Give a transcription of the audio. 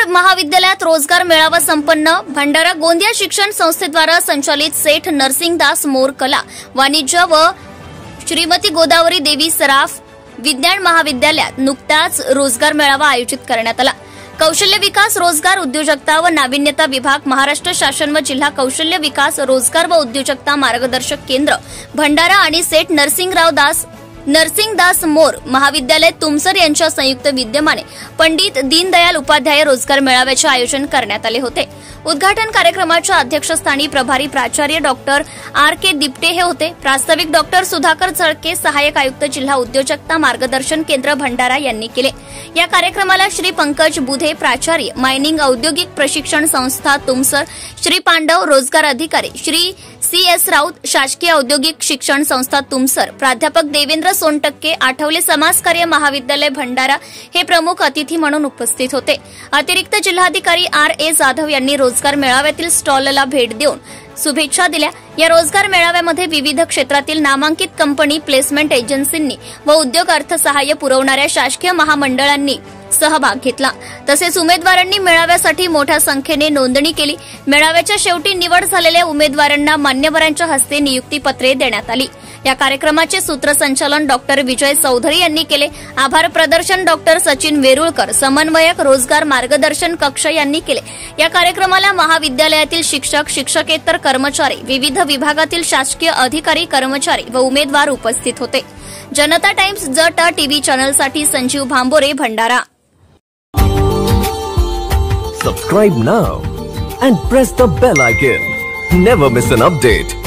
मोर महाविद्यालयात रोजगार मेळावा संपन्न। भंडारा गोंदिया शिक्षण संस्थेद्वारा संचालित सेठ नरसिंहदास मोर कला वाणिज्य व श्रीमती गोदावरी देवी सराफ विज्ञान महाविद्यालयात नुकताच रोजगार मेळावा आयोजित करण्यात आला। कौशल्य विकास, रोजगार, उद्योजकता व नाविन्यता विभाग, महाराष्ट्र शासन व जिल्हा कौशल्य विकास, रोजगार व उद्योजकता मार्गदर्शक केंद्र भंडारा आणि सेठ नरसिंहदास मोर महाविद्यालय तुमसर यांच्या संयुक्त विद्यमाने पंडित दीनदयाल उपाध्याय रोजगार मेळाव्याचे आयोजन करण्यात आले होते। उद्घाटन कार्यक्रमाच्या अध्यक्षस्थानी प्रभारी प्राचार्य डॉक्टर आर के दिपटे हे होते। प्रास्ताविक डॉक्टर सुधाकर चळके, सहाय्यक आयुक्त जिल्हा उद्योजकता मार्गदर्शन केंद्र भंडारा यांनी केले। या कार्यक्रमाला श्री पंकज बुधे, प्राचार्य मायनिंग औद्योगिक प्रशिक्षण संस्था तुमसर, श्री पांडव रोजगार अधिकारी, श्री CS राऊत, शासकीय औद्योगिक शिक्षण संस्था तुमसर, प्राध्यापक देवेंद्र सोनटक्के, आठवले समाजकार्य महाविद्यालय भंडारा हे प्रमुख अतिथी म्हणून उपस्थित होते। अतिरिक्त जिल्हाधिकारी RA जाधव यांनी रोजगार मेळाव्यातील स्टॉलला भेट देऊन शुभेच्छा दिल्या। या रोजगार मेळाव्यामध्ये विविध क्षेत्रातील नामांकित कंपनी, प्लेसमेंट एजन्सींनी व उद्योग अर्थसहाय्य पुरवणाऱ्या शासकीय महामंडळांनी सहभाग घेतला। तसेच उमेदवारांनी मेळाव्यासाठी मोठ्या संख्येने नोंदणी केली। मेळाव्याच्या शेवटी निवड झालेल्या उमेदवारांना मान्यवरांच्या हस्ते नियुक्तीपत्रे देण्यात आली। या कार्यक्रमाचे सूत्रसंचालन डॉक्टर विजय चौधरी यांनी केले। आभार प्रदर्शन डॉक्टर सचिन वेरुळकर, समन्वयक रोजगार मार्गदर्शन कक्ष यांनी केले। या कार्यक्रमाला महाविद्यालयातील शिक्षक, शिक्षकेतर कर्मचारी, विविध विभागातील शासकीय अधिकारी, कर्मचारी व उमेदवार उपस्थित होते। जनता टाइम्स जट टीव्ही चॅनलसाठी Sanjeev Bhambore, Bhandara. Subscribe now and press the bell icon. Never miss an update.